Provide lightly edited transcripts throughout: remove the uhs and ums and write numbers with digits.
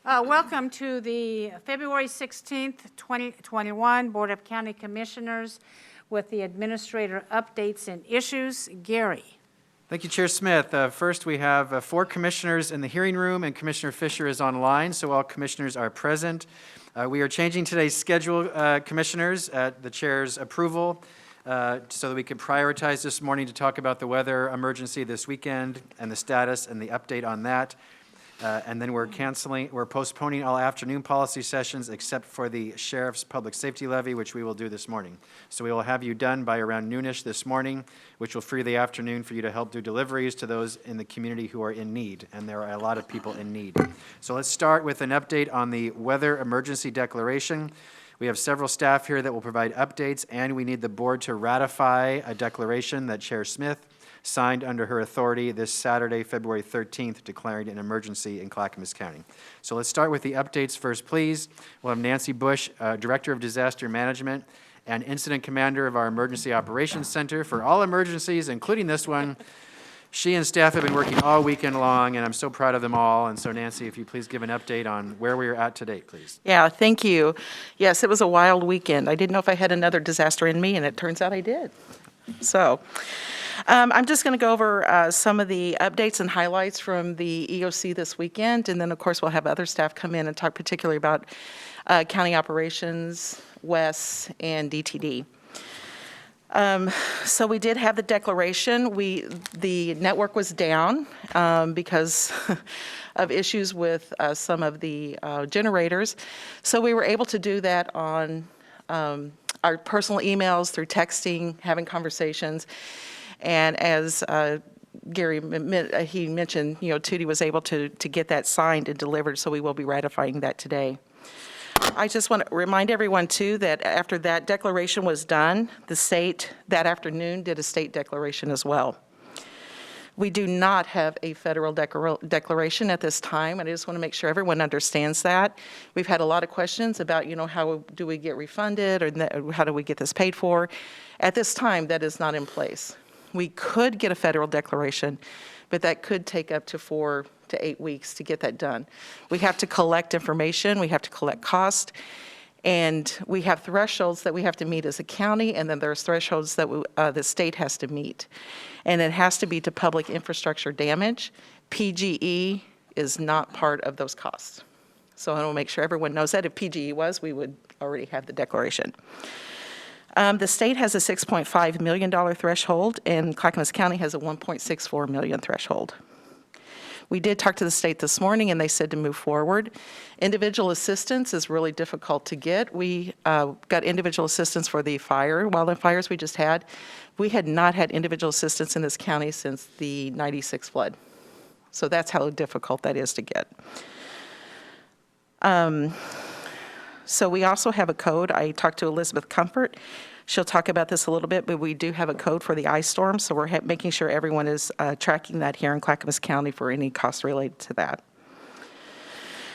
Welcome to the February 16th, 2021 Board of County Commissioners with the Administrator updates and issues. Gary. Thank you, Chair Smith. First, we have 4 commissioners in the hearing room, and Commissioner Fisher is online, so all commissioners are present. We are changing today's schedule, commissioners, at the chair's approval, so that we can prioritize this morning to talk about the weather emergency this weekend and the status and the update on that. And then we're postponing all afternoon policy sessions except for the Sheriff's Public Safety Levy, which we will do this morning. So we will have you done by around noonish this morning, which will free the afternoon for you to help do deliveries to those in the community who are in need, and there are a lot of people in need. So let's start with an update on the weather emergency declaration. We have several staff here that will provide updates, and we need the board to ratify a declaration that Chair Smith signed under her authority this Saturday, February 13th, declaring an emergency in Clackamas County. So let's start with the updates first, please. We'll have Nancy Bush, Director of Disaster Management and Incident Commander of our Emergency Operations Center for all emergencies, including this one. She and staff have been working all weekend long, and I'm so proud of them all. And so, Nancy, if you please give an update on where we are at to date, please. Yeah, thank you. Yes, it was a wild weekend. I didn't know if I had another disaster in me, and it turns out I did. So I'm just going to go over some of the updates and highlights from the EOC this weekend, and then, of course, we'll have other staff come in and talk particularly about county operations, WES, and DTD. So we did have the declaration. The network was down because of issues with some of the generators. So we were able to do that on our personal emails, through texting, having conversations. And as Gary, he mentioned, Tootie was able to get that signed and delivered, so we will be ratifying that today. I just want to remind everyone, too, that after that declaration was done, the state that afternoon did a state declaration as well. We do not have a federal declaration at this time, and I just want to make sure everyone understands that. We've had a lot of questions about, how do we get refunded, or how do we get this paid for? At this time, that is not in place. We could get a federal declaration, but that could take up to 4 to 8 weeks to get that done. We have to collect information, we have to collect cost, and we have thresholds that we have to meet as a county, and then there's thresholds that the state has to meet. And it has to be to public infrastructure damage. PGE is not part of those costs. So I want to make sure everyone knows that. If PGE was, we would already have the declaration. The state has a $6.5 million threshold, and Clackamas County has a $1.64 million threshold. We did talk to the state this morning, and they said to move forward. Individual assistance is really difficult to get. We got individual assistance for the wildland fires we just had. We had not had individual assistance in this county since the '96 flood. So that's how difficult that is to get. So we also have a code. I talked to Elizabeth Comfort. She'll talk about this a little bit, but we do have a code for the ice storm, so we're making sure everyone is tracking that here in Clackamas County for any costs related to that.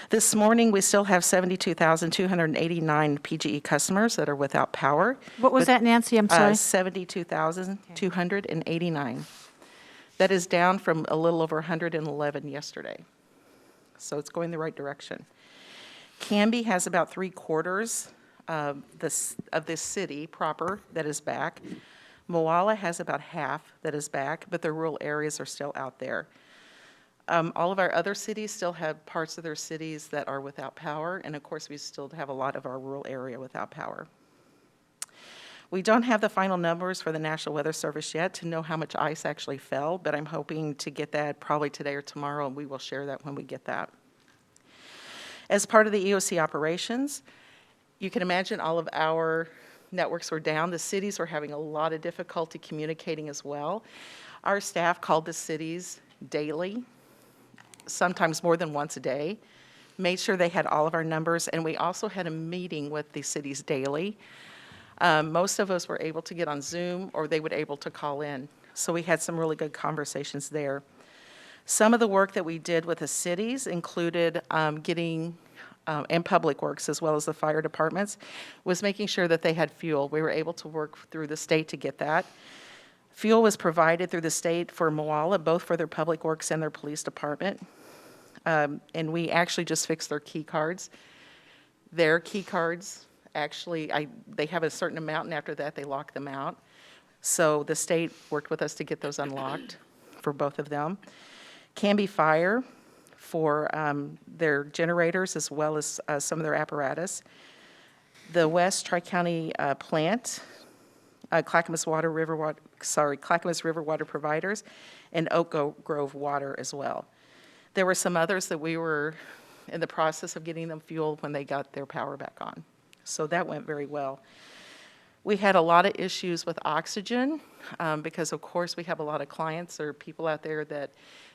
This morning, we still have 72,289 PGE customers that are without power. What was that, Nancy? I'm sorry. 72,289. That is down from a little over 111 yesterday. So it's going the right direction. Canby has about 3/4 of this city proper that is back. Moala has about half that is back, but the rural areas are still out there. All of our other cities still have parts of their cities that are without power, and of course we still have a lot of our rural area without power. We don't have the final numbers for the National Weather Service yet to know how much ice actually fell, but I'm hoping to get that probably today or tomorrow, and we will share that when we get that. As part of the EOC operations, you can imagine all of our networks were down. The cities were having a lot of difficulty communicating as well. Our staff called the cities daily, sometimes more than once a day, made sure they had all of our numbers, and we also had a meeting with the cities daily. Most of us were able to get on Zoom, or they would able to call in. So we had some really good conversations there. Some of the work that we did with the cities included getting, and Public Works as well as the fire departments, was making sure that they had fuel. We were able to work through the state to get that. Fuel was provided through the state for Moala, both for their Public Works and their police department. and we actually just fixed their key cards. Their key cards, actually, they have a certain amount, and after that, they lock them out. So the state worked with us to get those unlocked for both of them. Canby Fire for their generators as well as some of their apparatus. The West Tri-County Plant, Clackamas River Water Providers, and Oak Grove Water as well. There were some others that we were in the process of getting them fueled when they got their power back on. So that went very well. We had a lot of issues with oxygen because, of course, we have a lot of clients or people out there that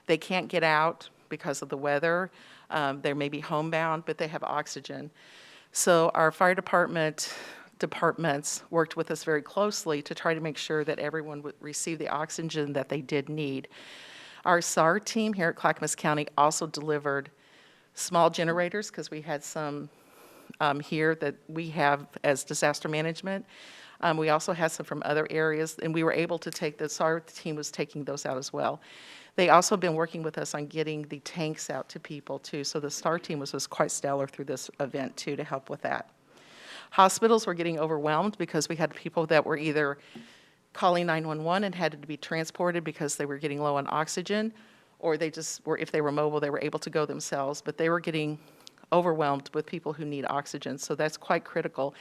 they can't get out because of the weather. They may be homebound, but they have oxygen. So our fire departments worked with us very closely to try to make sure that everyone would receive the oxygen that they did need. Our SAR team here at Clackamas County also delivered small generators because we had some here that we have as disaster management. We also had some from other areas, and we were able to take the SAR team was taking those out as well. They also have been working with us on getting the tanks out to people too. So the SAR team was quite stellar through this event too to help with that. Hospitals were getting overwhelmed because we had people that were either calling 911 and had to be transported because they were getting low on oxygen, or they just were, if they were mobile, they were able to go themselves, but they were getting overwhelmed with people who need oxygen. So that's quite critical.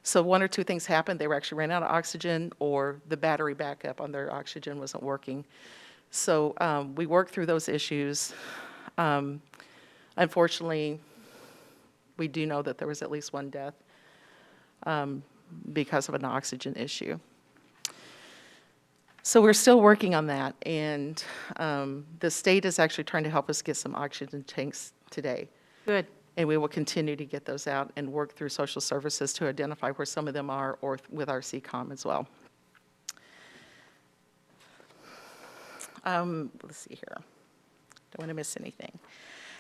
So one or two things happened. They were actually ran out of oxygen, or the battery backup on their oxygen wasn't working. So we worked through those issues. Unfortunately, we do know that there was at least one death because of an oxygen issue. So we're still working on that, and the state is actually trying to help us get some oxygen tanks today. Good. And we will continue to get those out and work through social services to identify where some of them are, or with our CCOM as well. Let's see here. Don't want to miss anything.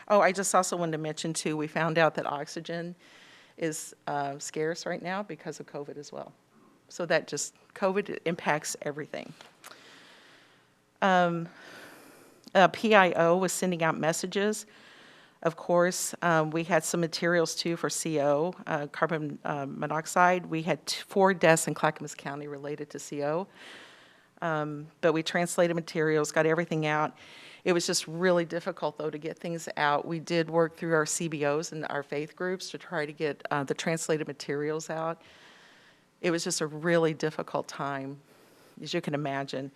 Oh, I just also wanted to mention too, we found out that oxygen is scarce right now because of COVID as well. So that just, COVID impacts everything. PIO was sending out messages. Of course, we had some materials too for CO, carbon monoxide. We had 4 deaths in Clackamas County related to CO. But we translated materials, got everything out. It was just really difficult, though, to get things out. We did work through our CBOs and our faith groups to try to get the translated materials out. It was just a really difficult time, as you can imagine.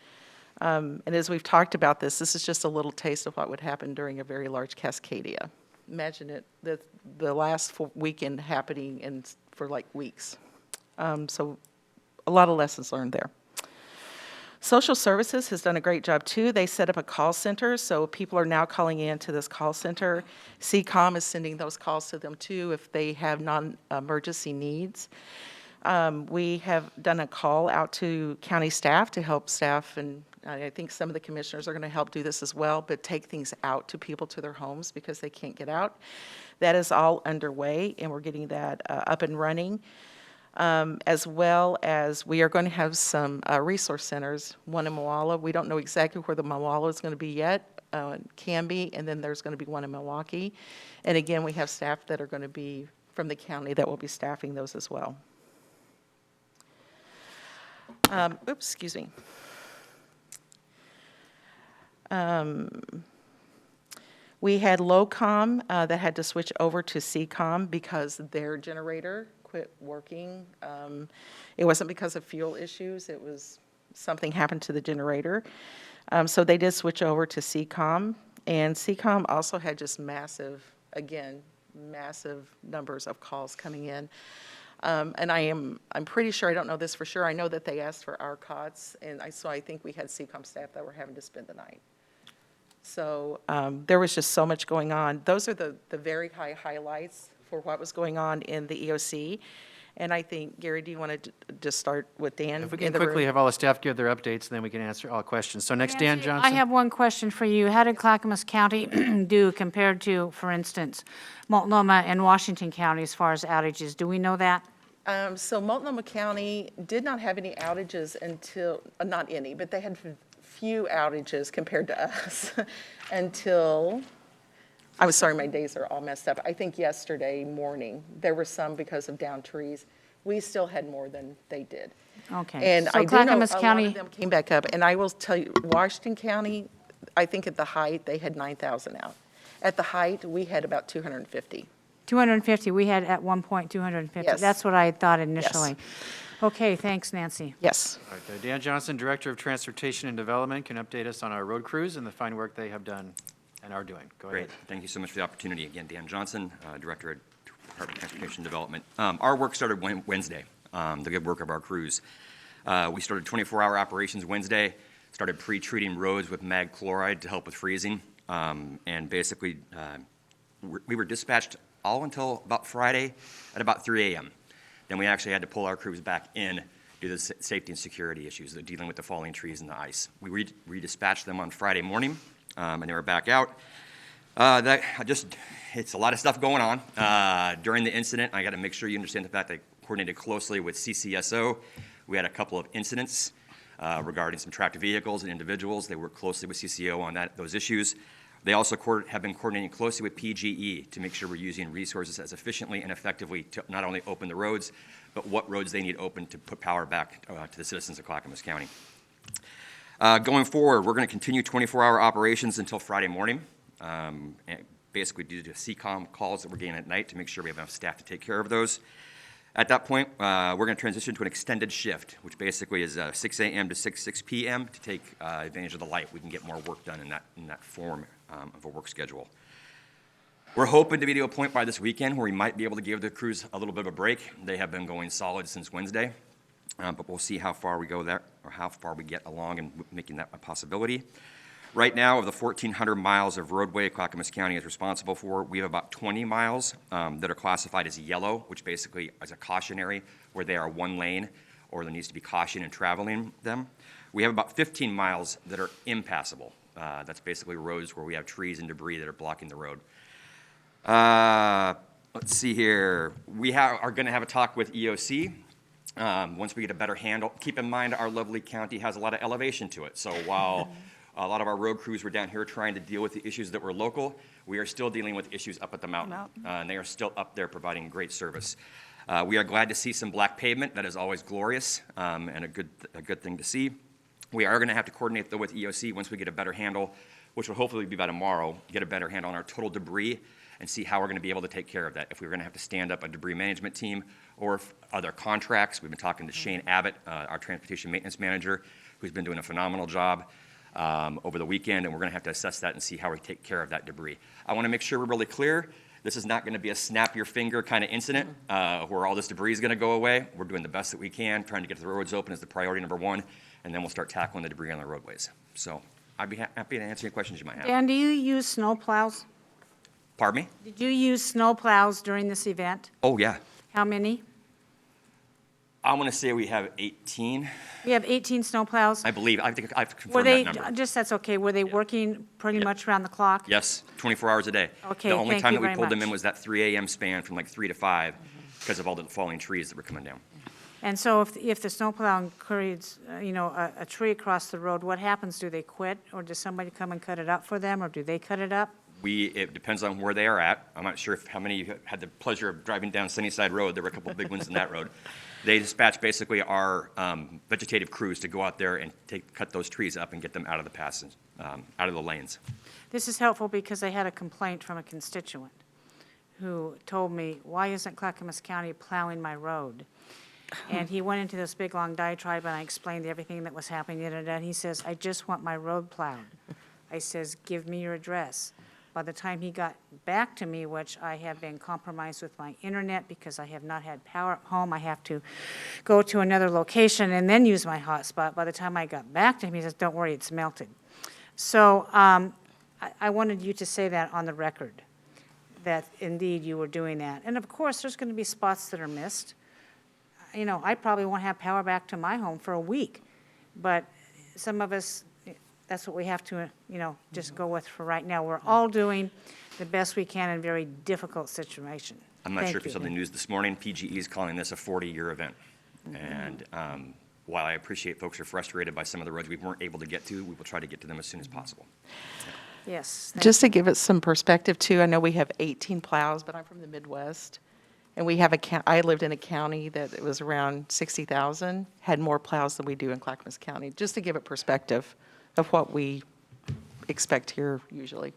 And as we've talked about this is just a little taste of what would happen during a very large Cascadia. Imagine it, the last weekend happening for like weeks. So a lot of lessons learned there. Social Services has done a great job too. They set up a call center, so people are now calling in to this call center. CCOM is sending those calls to them too if they have non-emergency needs. We have done a call out to county staff to help staff, and I think some of the commissioners are going to help do this as well, but take things out to people to their homes because they can't get out. That is all underway, and we're getting that up and running. As well as we are going to have some resource centers, one in Moala. We don't know exactly where the Moala is going to be yet. Can be, and then there's going to be one in Milwaukee. And again, we have staff that are going to be from the county that will be staffing those as well. Excuse me. We had LOCOM that had to switch over to CCOM because their generator quit working. It wasn't because of fuel issues. It was something happened to the generator. So they did switch over to CCOM. And CCOM also had just massive numbers of calls coming in. And I'm pretty sure, I don't know this for sure, I know that they asked for our cots, and so I think we had CCOM staff that were having to spend the night. So there was just so much going on. Those are the very high highlights for what was going on in the EOC. And I think, Gary, do you want to just start with Dan? If we can quickly have all the staff give their updates, then we can answer all questions. So next, Dan Nancy, Johnson. I have one question for you. How did Clackamas County do compared to, for instance, Multnomah and Washington County as far as outages? Do we know that? So Multnomah County did not have any outages until, not any, but they had few outages compared to us until I was sorry, my days are all messed up. I think yesterday morning, there were some because of downed trees. We still had more than they did. Okay. And So I do know Clackamas a lot County- of them came back up. And I will tell you, Washington County, I think at the height, they had 9,000 out. At the height, we had about 250. 250, we had at one point 250. Yes. That's what I had thought initially. Okay, thanks, Nancy. Yes. All right, Dan Johnson, Director of Transportation and Development, can update us on our road crews and the fine work they have done and are doing. Go ahead. Great. Thank you so much for the opportunity. Again, Dan Johnson, Director at Department of Transportation Development. Our work started Wednesday, the good work of our crews. We started 24-hour operations Wednesday, started pre-treating roads with mag chloride to help with freezing, and basically we were dispatched all until about Friday at about 3 a.m. Then we actually had to pull our crews back in due to the safety and security issues, dealing with the falling trees and the ice. We redispatched them on Friday morning, and they were back out. It's a lot of stuff going on. During the incident, I got to make sure you understand the fact that I coordinated closely with CCSO. We had a couple of incidents regarding some tracked vehicles and individuals. They worked closely with CCO on those issues. They also have been coordinating closely with PGE to make sure we're using resources as efficiently and effectively to not only open the roads, but what roads they need open to put power back to the citizens of Clackamas County. Going forward, we're going to continue 24-hour operations until Friday morning, and basically due to CCOM calls that we're getting at night to make sure we have enough staff to take care of those. At that point, we're going to transition to an extended shift, which basically is 6 a.m. to 6 p.m. to take advantage of the light. We can get more work done in that form of a work schedule. We're hoping to be to a point by this weekend where we might be able to give the crews a little bit of a break. They have been going solid since Wednesday, but we'll see how far we go there or how far we get along in making that a possibility. Right now, of the 1,400 miles of roadway Clackamas County is responsible for, we have about 20 miles that are classified as yellow, which basically is a cautionary where they are one lane or there needs to be caution in traveling them. We have about 15 miles that are impassable. That's basically roads where we have trees and debris that are blocking the road. Let's see here. We are going to have a talk with EOC. Once we get a better handle, keep in mind our lovely county has a lot of elevation to it. So while a lot of our road crews were down here trying to deal with the issues that were local, we are still dealing with issues up at the mountain. And they are still up there providing great service. We are glad to see some black pavement. That is always glorious and a good thing to see. We are going to have to coordinate, though, with EOC once we get a better handle, which will hopefully be by tomorrow, get a better handle on our total debris and see how we're going to be able to take care of that. If we're going to have to stand up a debris management team or if other contracts. We've been talking to Shane Abbott, our transportation maintenance manager, who's been doing a phenomenal job over the weekend, and we're going to have to assess that and see how we take care of that debris. I want to make sure we're really clear. This is not going to be a snap your finger kind of incident where all this debris is going to go away. We're doing the best that we can. Trying to get the roads open is the priority number one, and then we'll start tackling the debris on the roadways. So I'd be happy to answer any questions you might have. Dan, do you use snow plows? Pardon me? Did you use snow plows during this event? Oh, yeah. How many? I want to say we have 18, We have 18 snow plows. I believe. I think I've Were confirmed they, that number. just, that's okay, were they working pretty much around the clock? Yes, 24 hours a day. Okay, The only thank time you that we very pulled them much. in was that 3 a.m. span from like 3 to 5 because of all the falling trees that were coming down. And so if the snowplow incurs, a tree across the road, what happens? Do they quit, or does somebody come and cut it up for them, or do they cut it up? It depends on where they are at. I'm not sure how many of you had the pleasure of driving down Sunnyside Road. There were a couple of big ones in that road. They dispatch basically our vegetative crews to go out there and cut those trees up and get them out of the passes, out of the lanes. This is helpful because I had a complaint from a constituent who told me, why isn't Clackamas County plowing my road? And he went into this big, long diatribe, and I explained everything that was happening, and he says, I just want my road plowed. I says, give me your address. By the time he got back to me, which I have been compromised with my internet because I have not had power at home, I have to go to another location and then use my hotspot. By the time I got back to him, he says, don't worry, it's melted. So I wanted you to say that on the record, that indeed you were doing that. And of course, there's going to be spots that are missed. I probably won't have power back to my home for a week, but some of us, that's what we have to, just go with for right now. We're all doing the best we can in a very difficult situation. I'm not Thank sure if you you. saw the news this morning. PGE is calling this a 40-year event. And while I appreciate folks are frustrated by some of the roads we weren't able to get to, we will try to get to them as soon as possible. Yes. thank Just to give it some perspective too, I know we have 18 plows, but I'm from the Midwest. And we have I lived in a county that it was around 60,000, had more plows than we do in Clackamas County, just to give it perspective of what we expect here usually.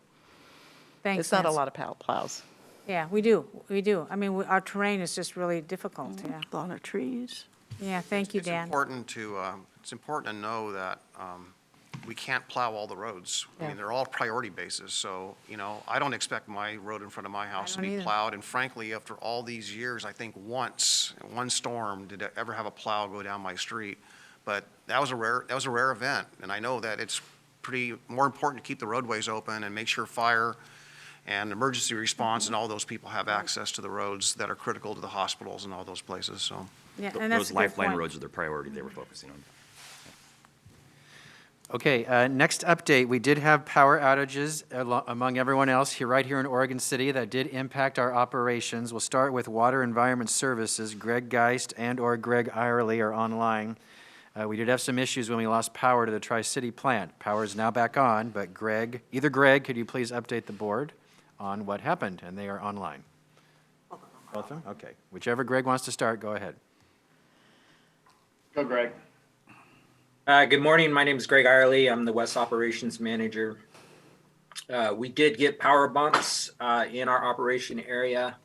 Thanks, It's not a Nancy. lot of plows. Yeah, we do. I mean, our terrain is just really difficult, yeah. A lot of trees. Yeah, thank you, It's Dan. important to know that we can't plow all the roads. I Yeah. mean, they're all priority bases, so, I don't expect my road in front of my house to don't be either. plowed. And frankly, after all these years, I think once, one storm, did I ever have a plow go down my street. But that was a rare event, and I know that it's more important to keep the roadways open and make sure fire and emergency response and all those people have access to the roads that are critical to the hospitals and all those places, so. Yeah, and that's Those a good lifeline point. roads are the priority they were focusing on. Okay, next update, we did have power outages among everyone else here, right here in Oregon City that did impact our operations. We'll start with Water Environment Services. Greg Geist and/or Greg Irely are online. We did have some issues when we lost power to the Tri-City plant. Power is now back on, but Greg, could you please update the board on what happened? And they are online. Both of them? Okay. Whichever Greg wants to start, go ahead. Go, Greg. Good morning. My name is Greg Irely. I'm the West Operations Manager. We did get power bumps in our operation area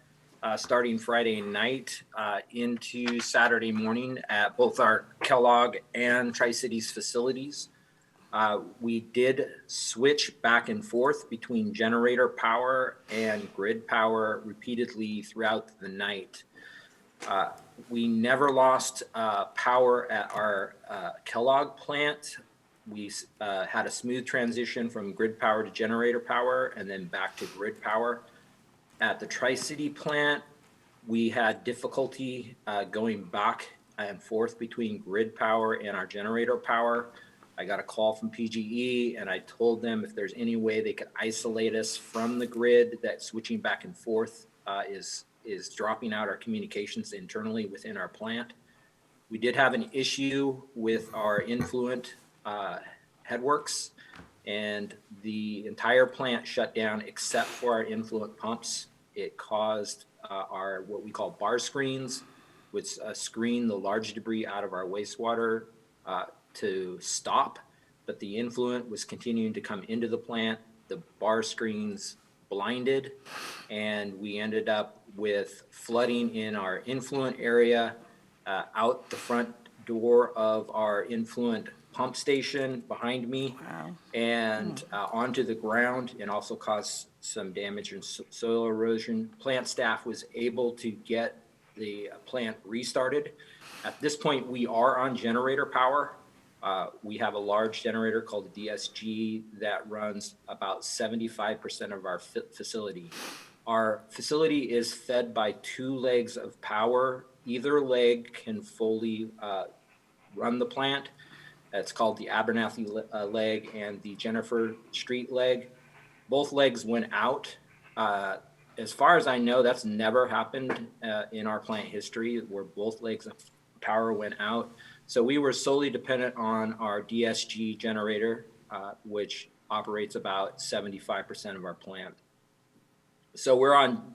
starting Friday night into Saturday morning at both our Kellogg and Tri-Cities facilities. We did switch back and forth between generator power and grid power repeatedly throughout the night. We never lost power at our Kellogg plant. We had a smooth transition from grid power to generator power and then back to grid power. At the Tri-City plant, we had difficulty going back and forth between grid power and our generator power. I got a call from PGE and I told them if there's any way they could isolate us from the grid, that switching back and forth is dropping out our communications internally within our plant. We did have an issue with our influent headworks, and the entire plant shut down except for our influent pumps. It caused our what we call bar screens, which screen the large debris out of our wastewater to stop, but the influent was continuing to come into the plant. The bar screens blinded, and we ended up with flooding in our influent area, out the front door of our influent pump station behind me, and onto the ground, and also caused some damage and soil erosion. Plant staff was able to get the plant restarted. At this point, we are on generator power. We have a large generator called the DSG that runs about 75% of our facility. Our facility is fed by two legs of power. Either leg can fully run the plant. It's called the Abernathy leg and the Jennifer Street leg. Both legs went out. As far as I know, that's never happened in our plant history where both legs of power went out. So we were solely dependent on our DSG generator, which operates about 75% of our plant. So we're on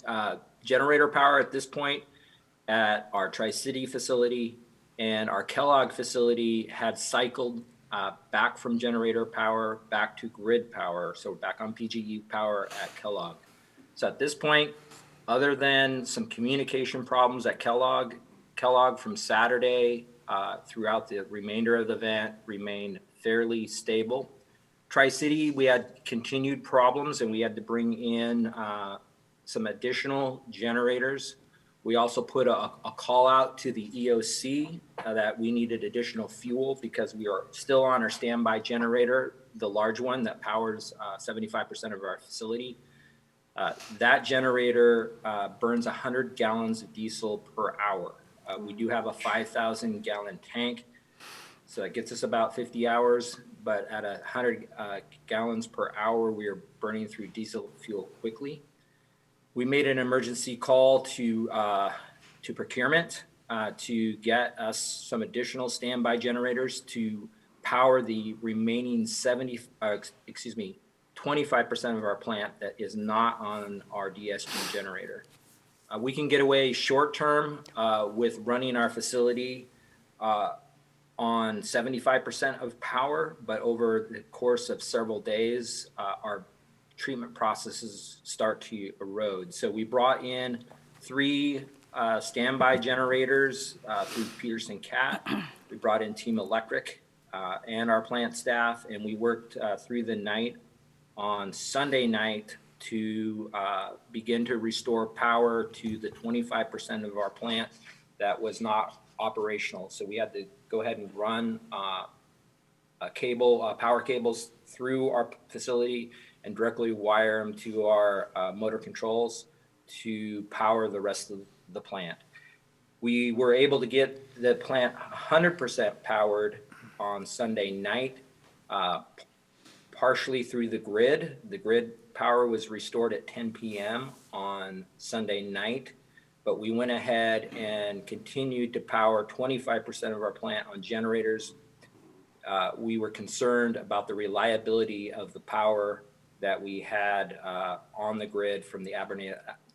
generator power at this point at our Tri-City facility, and our Kellogg facility had cycled back from generator power back to grid power, so back on PGE power at Kellogg. So at this point, other than some communication problems at Kellogg from Saturday throughout the remainder of the event remained fairly stable. Tri-City, we had continued problems, and we had to bring in some additional generators. We also put a call out to the EOC that we needed additional fuel because we are still on our standby generator, the large one that powers 75% of our facility. That generator burns 100 gallons of diesel per hour. We do have a 5,000 gallon tank, so that gets us about 50 hours, but at 100 gallons per hour, we are burning through diesel fuel quickly. We made an emergency call to procurement to get us some additional standby generators to power the remaining 25% of our plant that is not on our DSG generator. We can get away short-term with running our facility on 75% of power, but over the course of several days, our treatment processes start to erode. So we brought in 3 standby generators through Peterson Cat. We brought in Team Electric and our plant staff, and we worked through the night on Sunday night to begin to restore power to the 25% of our plant that was not operational. So we had to go ahead and run power cables through our facility and directly wire them to our motor controls to power the rest of the plant. We were able to get the plant 100% powered on Sunday night, partially through the grid. The grid power was restored at 10 p.m. on Sunday night, but we went ahead and continued to power 25% of our plant on generators. We were concerned about the reliability of the power that we had on the grid from the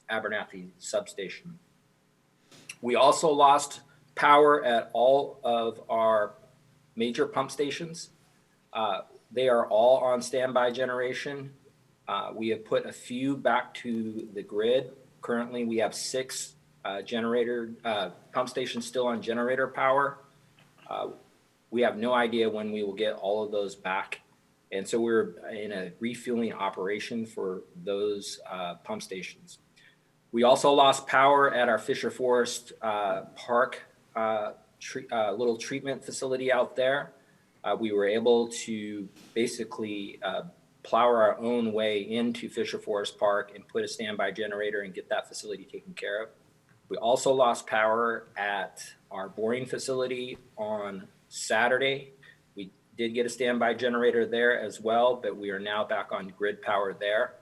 Abernathy substation. We also lost power at all of our major pump stations. They are all on standby generation. We have put a few back to the grid. Currently, we have 6 pump stations still on generator power. We have no idea when we will get all of those back. And so we're in a refueling operation for those pump stations. We also lost power at our Fisher Forest Park little treatment facility out there. We were able to basically plow our own way into Fisher Forest Park and put a standby generator and get that facility taken care of. We also lost power at our boring facility on Saturday. We did get a standby generator there as well, but we are now back on grid power there.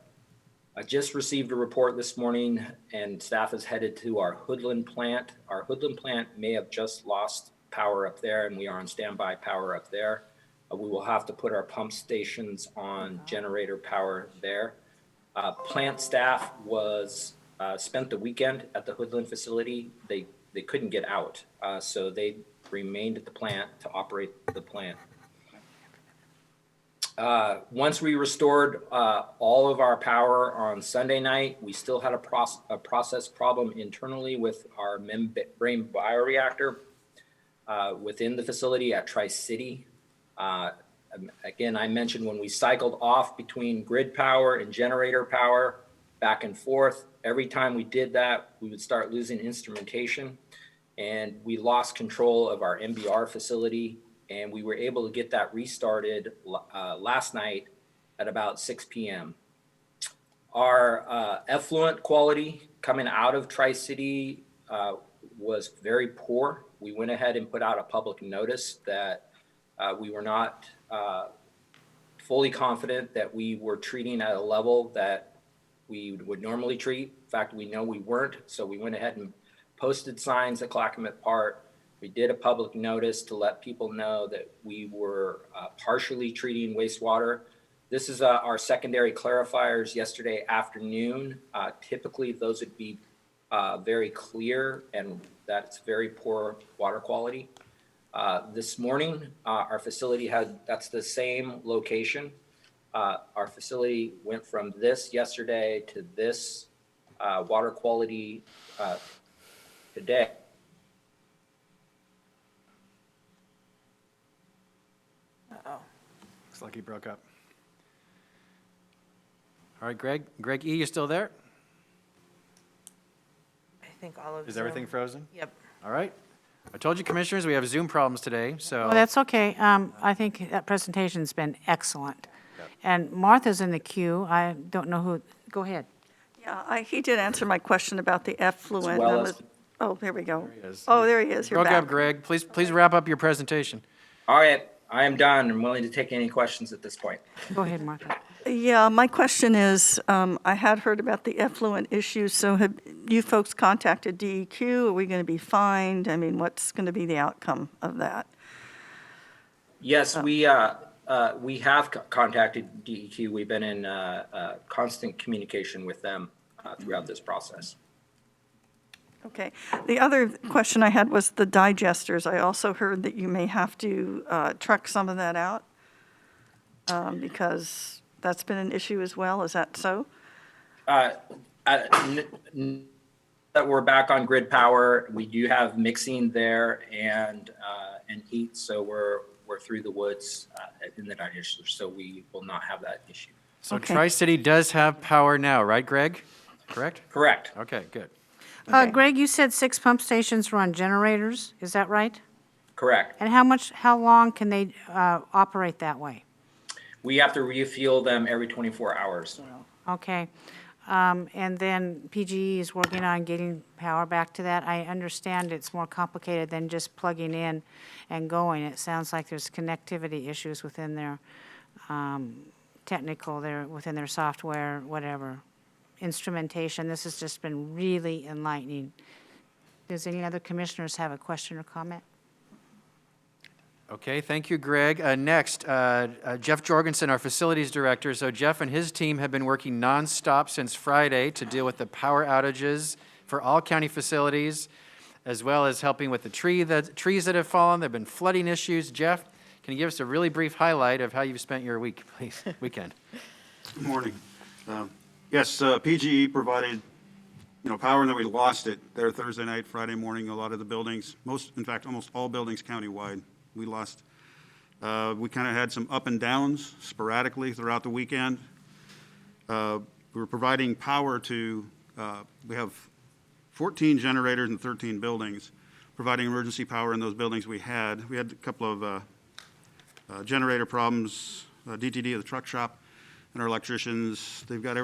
I just received a report this morning and staff is headed to our Hoodland plant. Our Hoodland plant may have just lost power up there and we are on standby power up there. We will have to put our pump stations on generator power there. Plant staff was spent the weekend at the Hoodland facility. They couldn't get out, so they remained at the plant to operate the plant. Once we restored all of our power on Sunday night, we still had a process problem internally with our membrane bioreactor within the facility at Tri-City. Again, I mentioned when we cycled off between grid power and generator power back and forth, every time we did that, we would start losing instrumentation, and we lost control of our MBR facility. And we were able to get that restarted last night at about 6 p.m. Our effluent quality coming out of Tri-City was very poor. We went ahead and put out a public notice that we were not fully confident that we were treating at a level that we would normally treat. In fact, we know we weren't, so we went ahead and posted signs at Clackamas Park. We did a public notice to let people know that we were partially treating wastewater. This is our secondary clarifiers yesterday afternoon. Typically, those would be very clear, and that's very poor water quality. This morning, our facility that's the same location. Our facility went from this yesterday to this water quality today. Looks like he broke up. All right, Greg. Greg E., you still there? I think all of Is everything frozen? Yep. All right. I told you, commissioners, we have Zoom problems today, so. Well, that's okay. I think that presentation's been excellent. And Martha's in the queue. I don't know who, go ahead. Yeah, he did answer my question about the effluent. well as- Oh, there we go. There he is. Oh, there he is. You're Broke up, back. Greg. Please wrap up your presentation. All right, I am done. I'm willing to take any questions at this point. Go ahead, Martha. Yeah, my question is, I had heard about the effluent issue, so have you folks contacted DEQ? Are we going to be fined? I mean, what's going to be the outcome of that? Yes, We have contacted DEQ. We've been in constant communication with them throughout this process. Okay. The other question I had was the digesters. I also heard that you may have to truck some of that out because that's been an issue as well. Is that so? That we're back on grid power. We do have mixing there and heat, so we're through the woods in the digester, so we will not have that issue. So Okay. Tri-City does have power now, right, Greg? Correct? Correct. Okay, good. Greg, you said 6 pump stations run generators, is that right? Correct. And how long can they operate that way? We have to refuel them every 24 hours. Okay. And then PGE is working on getting power back to that. I understand it's more complicated than just plugging in and going. It sounds like there's connectivity issues within their within their software, whatever, instrumentation. This has just been really enlightening. Does any other commissioners have a question or comment? Okay, thank you, Greg. Next, Jeff Jorgensen, our facilities director. So Jeff and his team have been working nonstop since Friday to deal with the power outages for all county facilities, as well as helping with the trees that have fallen. There have been flooding issues. Jeff, can you give us a really brief highlight of how you've spent your weekend? Good morning. Yes, PGE provided, power, and then we lost it there Thursday night, Friday morning. A lot of the buildings, in fact, almost all buildings countywide, we lost. We kind of had some up and downs sporadically throughout the weekend. We were providing power to, we have 14 generators in 13 buildings, providing emergency power in those buildings we had. We had a couple of generator problems, DTD of the truck shop, and our electricians. They've got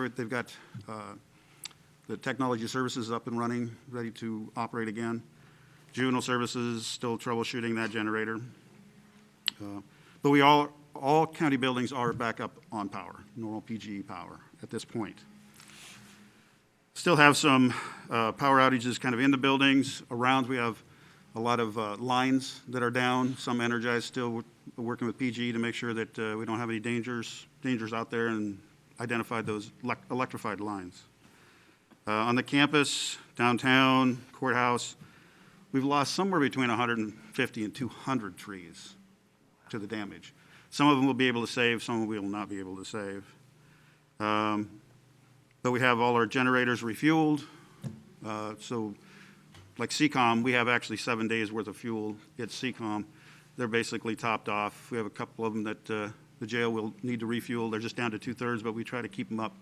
the technology services up and running, ready to operate again. Juvenile services still troubleshooting that generator. But all county buildings are back up on power, normal PGE power at this point. Still have some power outages kind of in the buildings. Around, we have a lot of lines that are down, some energized, still working with PGE to make sure that we don't have any dangers out there and identify those electrified lines. On the campus, downtown, courthouse, we've lost somewhere between 150 and 200 trees to the damage. Some of them we'll be able to save, some we will not be able to save. But we have all our generators refueled. So like CCOM, we have actually 7 days worth of fuel at CCOM. They're basically topped off. We have a couple of them that the jail will need to refuel. They're just down to 2/3, but we try to keep them up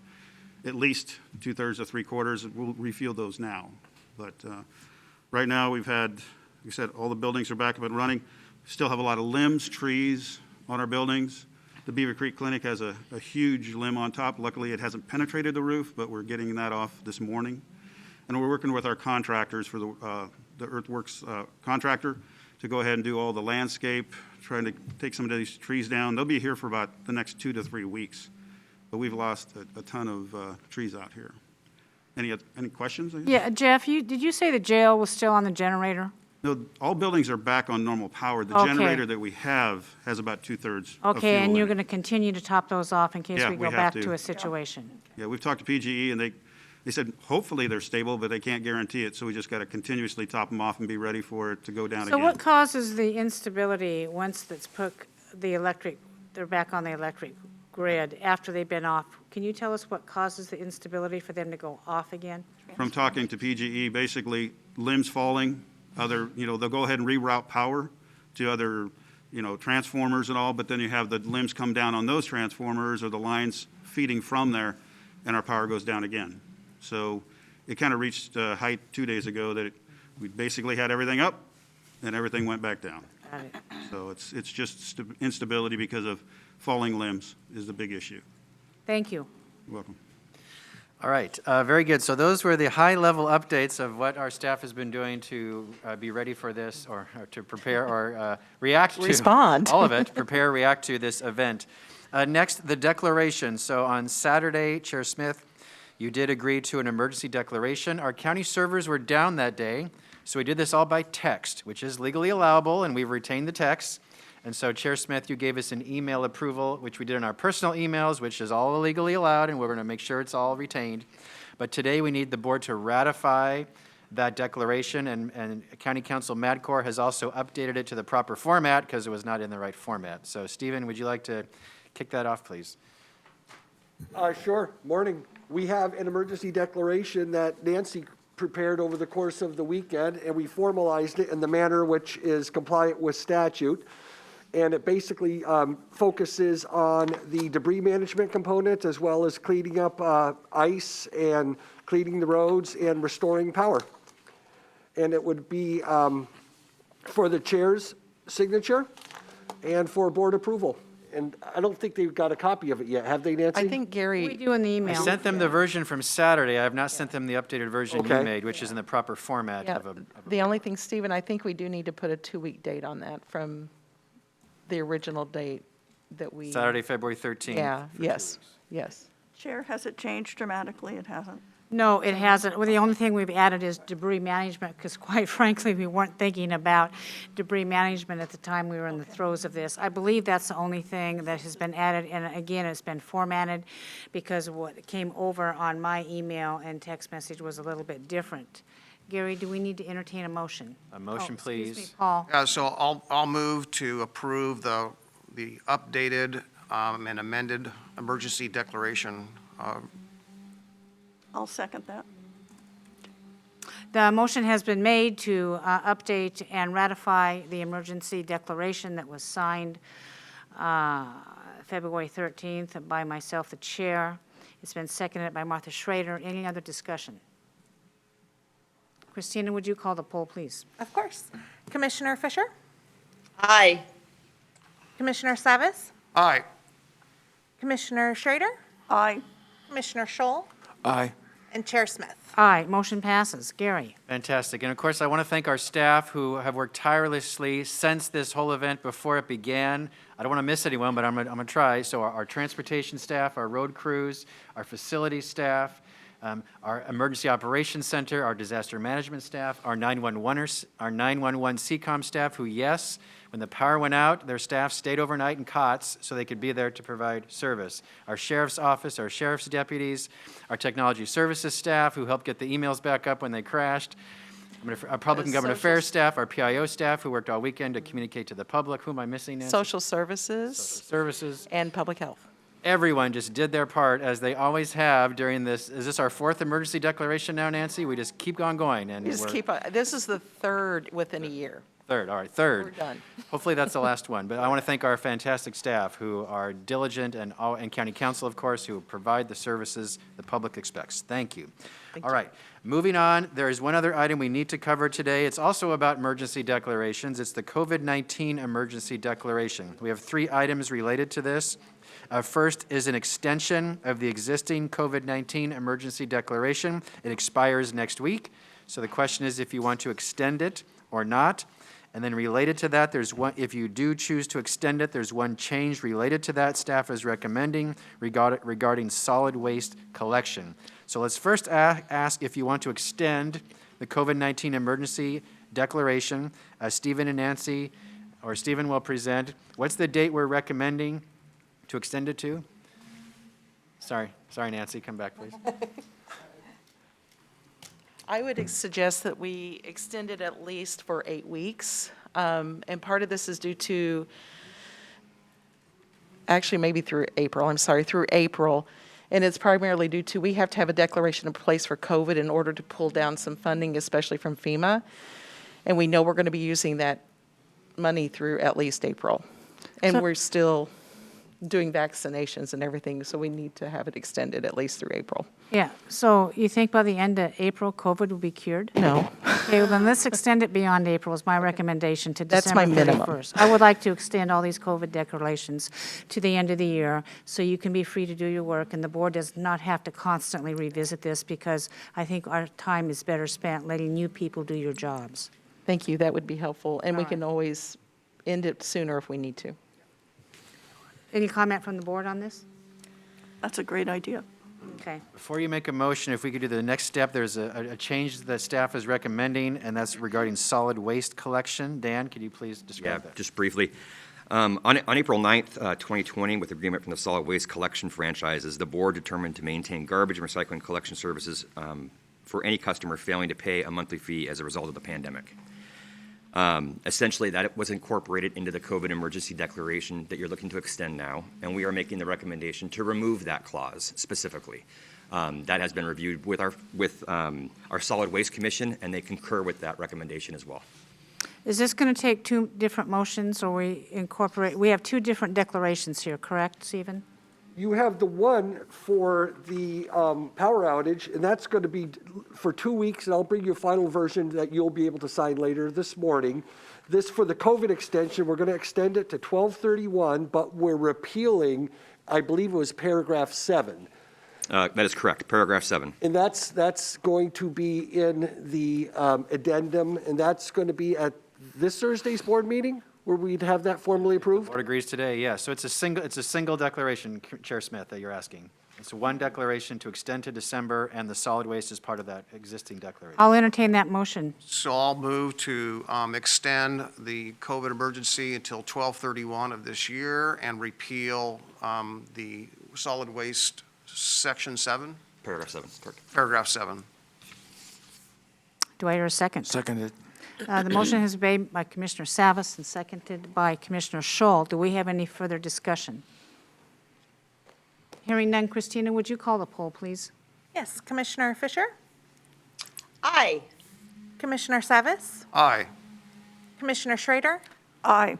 at least 2/3 to 3/4. We'll refuel those now. But right now we've had, like I said, all the buildings are back up and running. We still have a lot of limbs, trees on our buildings. The Beaver Creek Clinic has a huge limb on top. Luckily, it hasn't penetrated the roof, but we're getting that off this morning. And we're working with our contractors for the earthworks contractor to go ahead and do all the landscape, trying to take some of these trees down. They'll be here for about the next 2 to 3 weeks. But we've lost a ton of trees out here. Any questions? Yeah, Jeff, did you say the jail was still on the generator? No, all buildings are back on normal power. The Okay. generator that we have has about 2/3 of fuel Okay, and in you're it. going to continue to top those off in case Yeah, we we go have back to. to a situation? Yeah, we've talked to PGE, and they said hopefully they're stable, but they can't guarantee it, so we just got to continuously top them off and be ready for it to go down So again. what causes the instability once it's put they're back on the electric grid after they've been off? Can you tell us what causes the instability for them to go off again? From talking to PGE, basically limbs falling, they'll go ahead and reroute power to other, transformers and all, but then you have the limbs come down on those transformers or the lines feeding from there, and our power goes down again. So it kind of reached a height 2 days ago that we basically had everything up and everything went back down. Got it. So it's just instability because of falling limbs is the big issue. Thank you. You're welcome. All right, very good. So those were the high-level updates of what our staff has been doing to be ready for this, or to prepare or react to. Respond. All of it, prepare, react to this event. Next, the declaration. So on Saturday, Chair Smith, you did agree to an emergency declaration. Our county servers were down that day, so we did this all by text, which is legally allowable, and we've retained the text. And so Chair Smith, you gave us an email approval, which we did in our personal emails, which is all legally allowed, and we're going to make sure it's all retained. But today, we need the board to ratify that declaration, and County Council Madcore has also updated it to the proper format because it was not in the right format. So Stephen, would you like to kick that off, please? Sure. Morning. We have an emergency declaration that Nancy prepared over the course of the weekend, and we formalized it in the manner which is compliant with statute. And it basically focuses on the debris management component as well as cleaning up ice and cleaning the roads and restoring power. And it would be for the chair's signature and for board approval. And I don't think they've got a copy of it yet, have they, Nancy? I think We Gary, do in the I email. sent them the version from Saturday. I have not sent them the updated version you Okay. made, which is in the proper format yeah, of a. the only thing, Stephen, I think we do need to put a 2-week date on that from the original date that we. Saturday, February 13th. Yeah, for 2 yes, weeks. yes. Chair, has it changed dramatically? It hasn't. No, it hasn't. Well, the only thing we've added is debris management, because quite frankly, we weren't thinking about debris management at the time we were in the throes of this. I believe that's the only thing that has been added, and again, it's been formatted because what came over on my email and text message was a little bit different. Gary, do we need to entertain a motion? A motion, Oh, excuse me, please. Paul. So I'll move to approve the updated and amended emergency declaration. I'll second that. The motion has been made to update and ratify the emergency declaration that was signed February 13th by myself, the chair. It's been seconded by Martha Schrader. Any other discussion? Christina, would you call the poll, please? Of course. Commissioner Fisher? Aye. Commissioner Savis? Aye. Commissioner Schrader? Aye. Commissioner Scholl? Aye. And Chair Smith? Aye, motion passes. Gary? Fantastic. And of course, I want to thank our staff who have worked tirelessly since this whole event before it began. I don't want to miss anyone, but I'm going to try. So our transportation staff, our road crews, our facility staff, our emergency operations center, our disaster management staff, our 911 CCOM staff who, yes, when the power went out, their staff stayed overnight in cots so they could be there to provide service. Our sheriff's office, our sheriff's deputies, our technology services staff who helped get the emails back up when they crashed, our public and government affairs staff, our PIO staff who worked all weekend to communicate to the public. Who am I missing, Nancy? Social services Services. and public health. Everyone just did their part, as they always have during this. Is this our fourth emergency declaration now, Nancy? We just keep on going, and We just we're keep, this is the third within a year. third. All right, third. We're done. Hopefully that's the last one. But I want to thank our fantastic staff who are diligent, and county council, of course, who provide the services the public expects. Thank you. All right, moving on. There is one other item we need to cover today. It's also about emergency declarations. It's the COVID-19 emergency declaration. We have 3 items related to this. First is an extension of the existing COVID-19 emergency declaration. It expires next week. So the question is if you want to extend it or not. And then related to that, there's one, if you do choose to extend it, there's one change related to that staff is recommending regarding solid waste collection. So let's first ask if you want to extend the COVID-19 emergency declaration. Stephen and Nancy, or Stephen will present. What's the date we're recommending to extend it to? Sorry, Nancy, come back, please. I would suggest that we extend it at least for 8 weeks. And part of this is due to, actually maybe through April, through April. And it's primarily due to, we have to have a declaration in place for COVID in order to pull down some funding, especially from FEMA. And we know we're going to be using that money through at least April. And So- we're still doing vaccinations and everything, so we need to have it extended at least through April. Yeah, so you think by the end of April, COVID will be cured? No. Okay, well, then let's extend it beyond April is my recommendation to That's December my minimum. 31st. I would like to extend all these COVID declarations to the end of the year so you can be free to do your work and the board does not have to constantly revisit this because I think our time is better spent letting you people do your jobs. Thank you, that would be helpful. And we All can always end it sooner if we need to. Any comment from the board on this? That's a great idea. Okay. Before you make a motion, if we could do the next step, there's a change that staff is recommending, and that's regarding solid waste collection. Dan, could you please Yeah, describe that? just briefly. On April 9th, 2020, with agreement from the solid waste collection franchises, the board determined to maintain garbage and recycling collection services for any customer failing to pay a monthly fee as a result of the pandemic. Essentially, that was incorporated into the COVID emergency declaration that you're looking to extend now, and we are making the recommendation to remove that clause specifically. That has been reviewed with our Solid Waste Commission, and they concur with that recommendation as well. Is this going to take two different motions, or we have two different declarations here, correct, Stephen? You have the one for the power outage, and that's going to be for 2 weeks, and I'll bring you a final version that you'll be able to sign later this morning. This, for the COVID extension, we're going to extend it to 12/31, but we're repealing, I believe it was paragraph 7. That is correct, paragraph 7. And that's going to be in the addendum, and that's going to be at this Thursday's board meeting, where we'd have that formally approved? Board agrees today, yes. So it's a single declaration, Chair Smith, that you're asking. It's one declaration to extend to December, and the solid waste is part of that existing declaration. I'll entertain that motion. So I'll move to extend the COVID emergency until 12/31 of this year and repeal the solid waste section 7, Paragraph 7, correct. paragraph 7. Do I hear a second? Seconded. The motion is made by Commissioner Savas and seconded by Commissioner Scholl. Do we have any further discussion? Hearing none, Christina, would you call the poll, please? Yes, Commissioner Fisher? Aye. Commissioner Savas? Aye. Commissioner Schrader? Aye.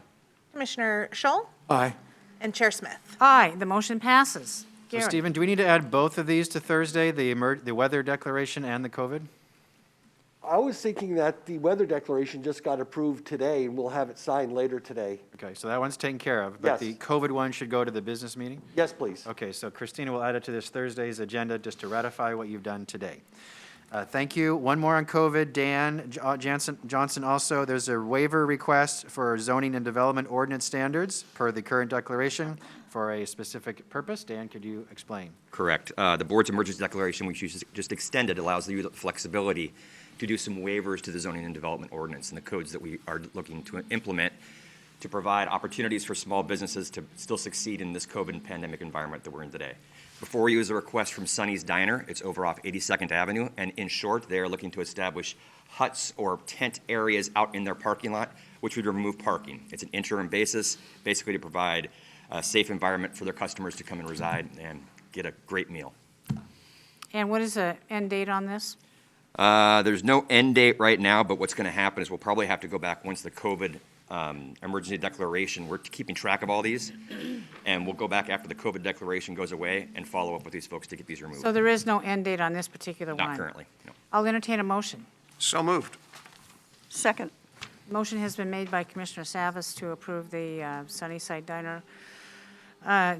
Commissioner Scholl? Aye. And Chair Smith? Aye, the motion passes. So Gary? Stephen, do we need to add both of these to Thursday, the weather declaration and the COVID? I was thinking that the weather declaration just got approved today, and we'll have it signed later today. Okay, so that one's taken care of. But Yes. the COVID one should go to the business meeting? Yes, please. Okay, so Christina will add it to this Thursday's agenda just to ratify what you've done today. Thank you. One more on COVID. Dan Johnson also, there's a waiver request for zoning and development ordinance standards per the current declaration for a specific purpose. Dan, could you explain? Correct. The board's emergency declaration, which you just extended, allows you the flexibility to do some waivers to the zoning and development ordinance and the codes that we are looking to implement to provide opportunities for small businesses to still succeed in this COVID pandemic environment that we're in today. Before you is a request from Sonny's Diner. It's over off 82nd Avenue, and in short, they are looking to establish huts or tent areas out in their parking lot, which would remove parking. It's an interim basis, basically to provide a safe environment for their customers to come and reside and get a great meal. And what is the end date on this? There's no end date right now, but what's going to happen is we'll probably have to go back once the COVID emergency declaration, we're keeping track of all these, and we'll go back after the COVID declaration goes away and follow up with these folks to get these removed. So there is no end date on this particular one? Not currently, no. I'll entertain a motion. So moved. Second. Motion has been made by Commissioner Savas to approve the Sunnyside Diner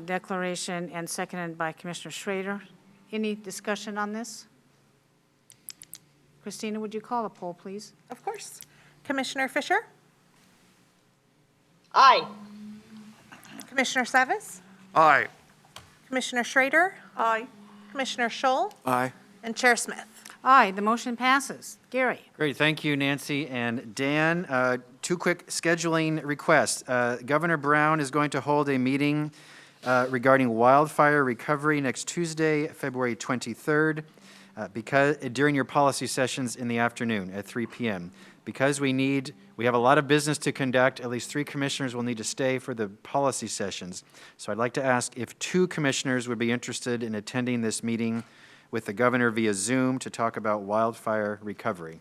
declaration and seconded by Commissioner Schrader. Any discussion on this? Christina, would you call the poll, please? Of course. Commissioner Fisher? Aye. Commissioner Savas? Aye. Commissioner Schrader? Aye. Commissioner Scholl? Aye. And Chair Smith? Aye, the motion passes. Gary? Great, thank you, Nancy and Dan. Two quick scheduling requests. Governor Brown is going to hold a meeting regarding wildfire recovery next Tuesday, February 23rd, during your policy sessions in the afternoon at 3 p.m. Because we have a lot of business to conduct, at least 3 commissioners will need to stay for the policy sessions. So I'd like to ask if 2 commissioners would be interested in attending this meeting with the governor via Zoom to talk about wildfire recovery.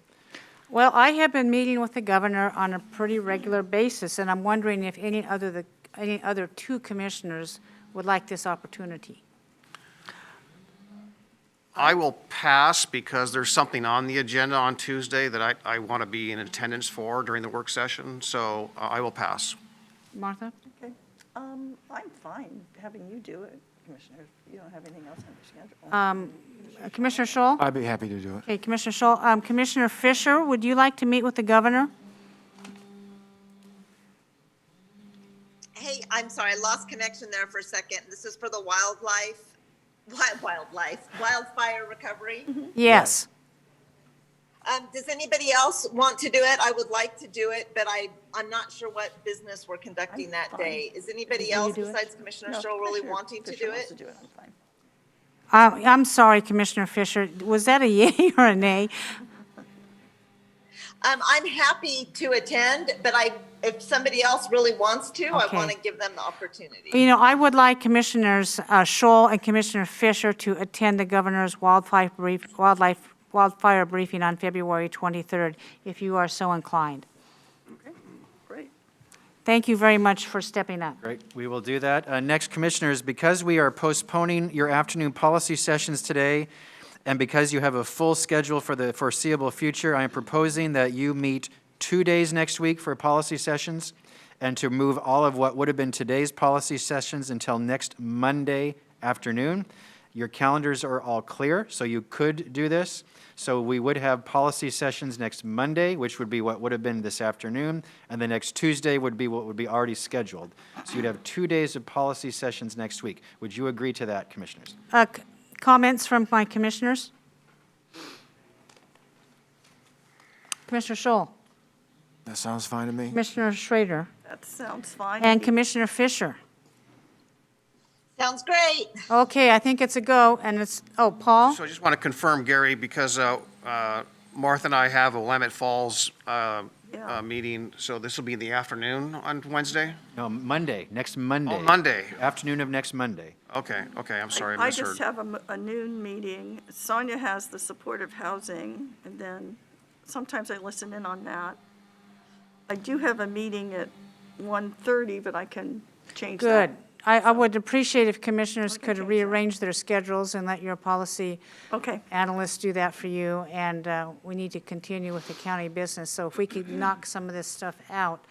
Well, I have been meeting with the governor on a pretty regular basis, and I'm wondering if any other 2 commissioners would like this opportunity. I will pass because there's something on the agenda on Tuesday that I want to be in attendance for during the work session, so I will pass. Martha? Okay. I'm fine having you do it, Commissioner. If you don't have anything else on your schedule. Commissioner Scholl? I'd be happy to do it. Okay, Commissioner Scholl. Commissioner Fisher, would you like to meet with the governor? Hey, I'm sorry, I lost connection there for a second. This is for the wildfire recovery. Yes. Does anybody else want to do it? I would like to do it, but I'm not sure what business we're conducting that day. Is anybody else do it? besides Commissioner No, Stroll really Commissioner wanting to Fisher do wants it? to do it, I'm fine. I'm sorry, Commissioner Fisher, was that a yay or a nay? I'm happy to attend, but if somebody else really wants to, I Okay. want to give them the opportunity. You know, I would like Commissioners Scholl and Commissioner Fisher to attend the governor's wildfire briefing on February 23rd, if you are so inclined. Okay, great. Thank you very much for stepping up. Great, we will do that. Next, Commissioners, because we are postponing your afternoon policy sessions today, and because you have a full schedule for the foreseeable future, I am proposing that you meet 2 days next week for policy sessions, and to move all of what would have been today's policy sessions until next Monday afternoon. Your calendars are all clear, so you could do this. So we would have policy sessions next Monday, which would be what would have been this afternoon, and the next Tuesday would be what would be already scheduled. So you'd have 2 days of policy sessions next week. Would you agree to that, Commissioners? Comments from my commissioners? Commissioner Scholl, That sounds fine to me. Commissioner Schrader, That sounds fine. and Commissioner Fisher. Sounds great. Okay, I think it's a go, and it's, Paul? So I just want to confirm, Gary, because Martha and I have a Willamette Falls meeting, so this will be in the afternoon on Wednesday? No, Monday, next Monday. Oh, Monday. Afternoon of next Monday. Okay, I'm sorry, I I misheard. just have a noon meeting. Sonia has the supportive housing, and then sometimes I listen in on that. I do have a meeting at 1:30, but I can change that. Good. I would appreciate if commissioners can could change that. rearrange their schedules and let your policy Okay, analysts do that for you, and we need to continue with the county business. So if we could knock some of this stuff out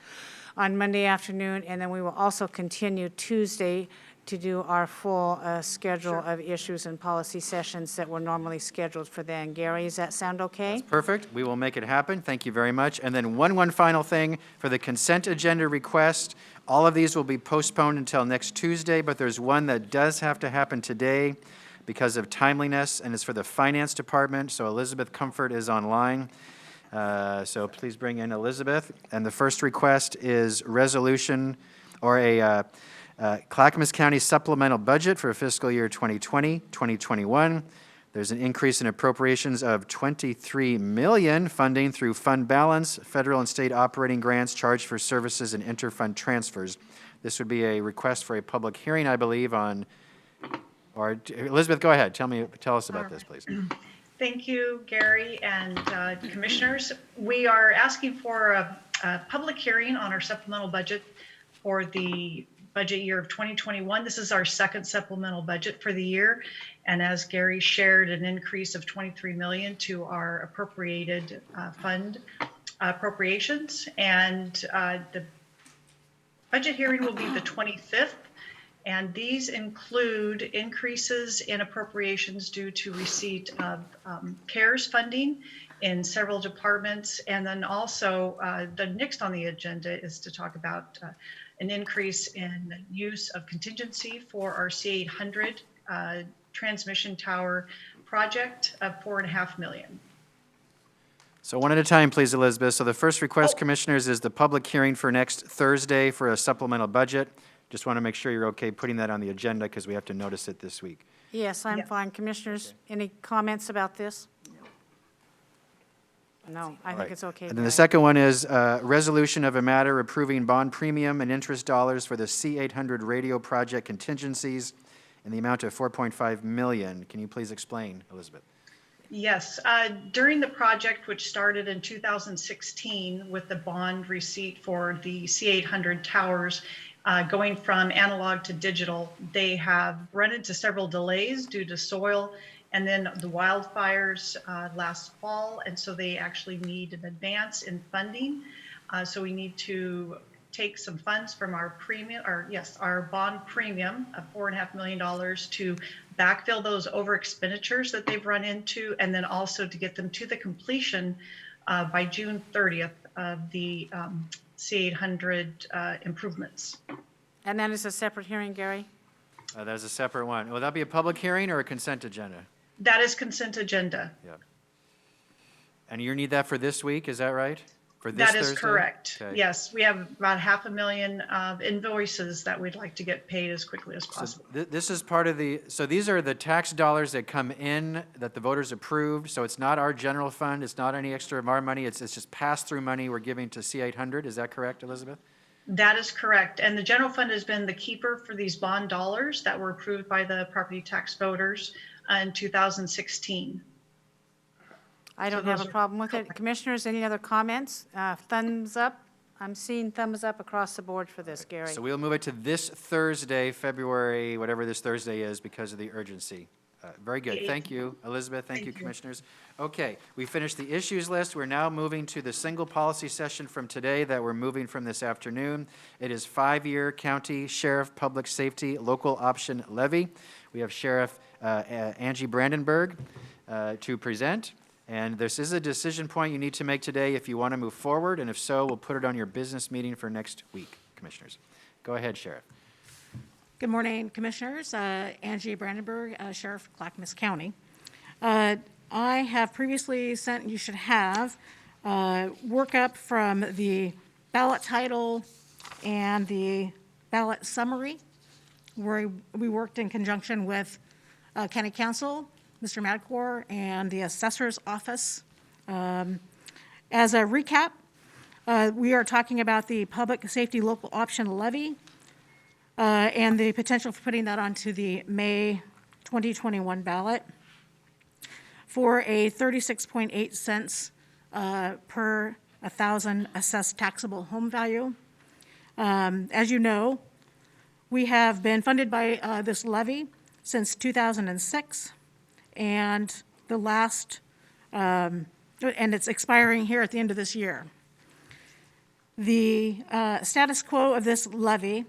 on Monday afternoon, and then we will also continue Tuesday to do our full schedule of issues and policy sessions that were normally scheduled for then. Gary, does that sound okay? Perfect. We will make it happen. Thank you very much. And then one final thing for the consent agenda request. All of these will be postponed until next Tuesday, but there's one that does have to happen today because of timeliness, and it's for the Finance Department. So Elizabeth Comfort is online. So please bring in Elizabeth. And the first request is resolution or a Clackamas County supplemental budget for fiscal year 2020, 2021. There's an increase in appropriations of $23 million funding through fund balance, federal and state operating grants, charged for services, and interfund transfers. This would be a request for a public hearing, I believe, or Elizabeth, go ahead. Tell us about this, please. Thank you, Gary and commissioners. We are asking for a public hearing on our supplemental budget for the budget year of 2021. This is our second supplemental budget for the year. And as Gary shared, an increase of $23 million to our appropriated fund appropriations. And the budget hearing will be the 25th. And these include increases in appropriations due to receipt of CARES funding in several departments. And then also the next on the agenda is to talk about an increase in use of contingency for our C800 transmission tower project of $4.5 million. So one at a time, please, Elizabeth. So the first request, Commissioners, is the public hearing for next Thursday for a supplemental budget. Just want to make sure you're okay putting that on the agenda because we have to notice it this week. Yes, I'm Yeah. fine. Commissioners, any comments about this? No, I think Right. it's okay. And then the Gary. second one is resolution of a matter approving bond premium and interest dollars for the C800 radio project contingencies in the amount of $4.5 million. Can you please explain, Elizabeth? Yes, during the project, which started in 2016 with the bond receipt for the C800 towers, going from analog to digital, they have run into several delays due to soil and then the wildfires last fall. And so they actually need an advance in funding. So we need to take some funds from our our bond premium of $4.5 million to backfill those over expenditures that they've run into, and then also to get them to the completion by June 30th of the C800 improvements. And that is a separate hearing, Gary? That is a separate one. Will that be a public hearing or a consent agenda? That is consent agenda. Yeah. And you need that for this week, is that right? For this That is Thursday? correct. Okay. Yes, we have about 500,000 of invoices that we'd like to get paid as quickly as So possible. this is part of the, so these are the tax dollars that come in that the voters approved. So it's not our general fund, it's not any extra of our money, it's just pass-through money we're giving to C-800. Is that correct, Elizabeth? That is correct. And the general fund has been the keeper for these bond dollars that were approved by the property tax voters in 2016. I don't So have those a are- problem with it. Commissioners, any other comments? Thumbs up? I'm seeing thumbs up across the board for this, Gary. So we'll move it to this Thursday, February, whatever this Thursday is, because of the urgency. Very good. Thank you, Elizabeth. Thank you, Commissioners. Okay, we finished the issues list. We're now moving to the single policy session from today that we're moving from this afternoon. It is 5-year county sheriff public safety local option levy. We have Sheriff Angie Brandenburg to present. And this is a decision point you need to make today if you want to move forward, and if so, we'll put it on your business meeting for next week, Commissioners. Go ahead, Sheriff. Good morning, Commissioners. Angie Brandenburg, Sheriff, Clackamas County. I have previously sent, you should have, workup from the ballot title and the ballot summary, where we worked in conjunction with County Council, Mr. Madcor, and the Assessor's Office. As a recap, we are talking about the Public Safety Local Option Levy and the potential for putting that onto the May 2021 ballot for a 36.8 cents per 1,000 assessed taxable home value. As you know, we have been funded by this levy since 2006. And the last, and it's expiring here at the end of this year. The status quo of this levy,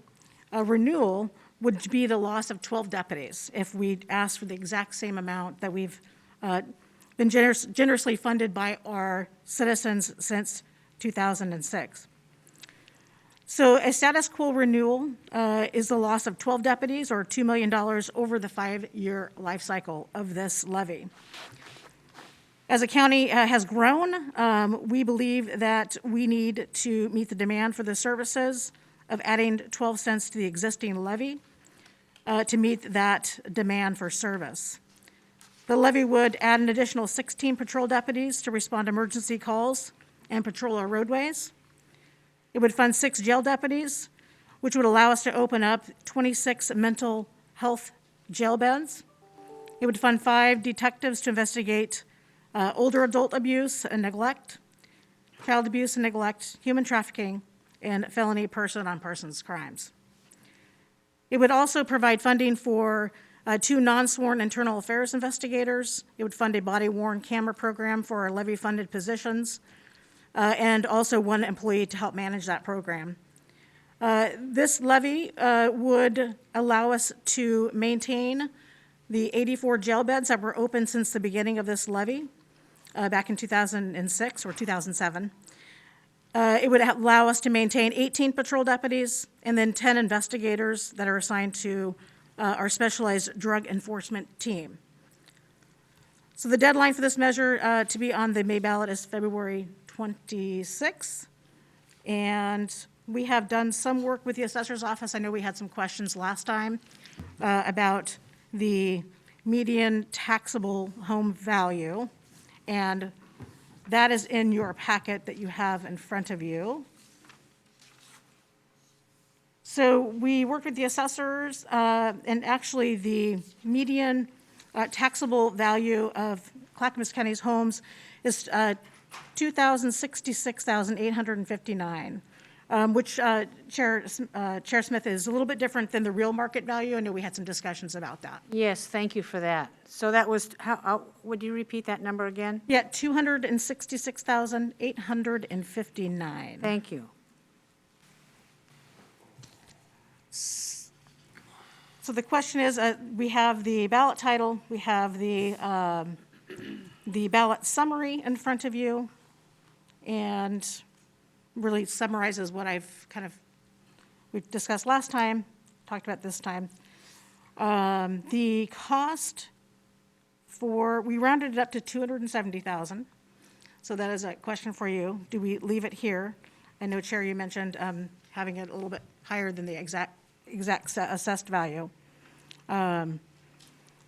renewal, would be the loss of 12 deputies if we asked for the exact same amount that we've been generously funded by our citizens since 2006. So a status quo renewal is the loss of 12 deputies or $2 million over the 5-year life cycle of this levy. As a county has grown, we believe that we need to meet the demand for the services of adding 12 cents to the existing levy to meet that demand for service. The levy would add an additional 16 patrol deputies to respond to emergency calls and patrol our roadways. It would fund 6 jail deputies, which would allow us to open up 26 mental health jail beds. It would fund 5 detectives to investigate older adult abuse and neglect, child abuse and neglect, human trafficking, and felony person-on-persons crimes. It would also provide funding for 2 non-sworn internal affairs investigators. It would fund a body-worn camera program for our levy-funded positions, and also 1 employee to help manage that program. This levy would allow us to maintain the 84 jail beds that were open since the beginning of this levy back in 2006 or 2007. It would allow us to maintain 18 patrol deputies and then 10 investigators that are assigned to our specialized drug enforcement team. So the deadline for this measure to be on the May ballot is February 26th. And we have done some work with the assessor's office. I know we had some questions last time about the median taxable home value. And that is in your packet that you have in front of you. So we worked with the assessors, and actually the median taxable value of Clackamas County's homes is $2,066,859, which Chair Smith is a little bit different than the real market value. I know we had some discussions about that. Yes, thank you for that. So that was, would you repeat that number again? Yeah, 266,859. Thank you. So the question is, we have the ballot title, we have the ballot summary in front of you, and really summarizes what we discussed last time, talked about this time. The cost we rounded it up to $270,000. So that is a question for you. Do we leave it here? I know, Chair, you mentioned having it a little bit higher than the exact assessed value,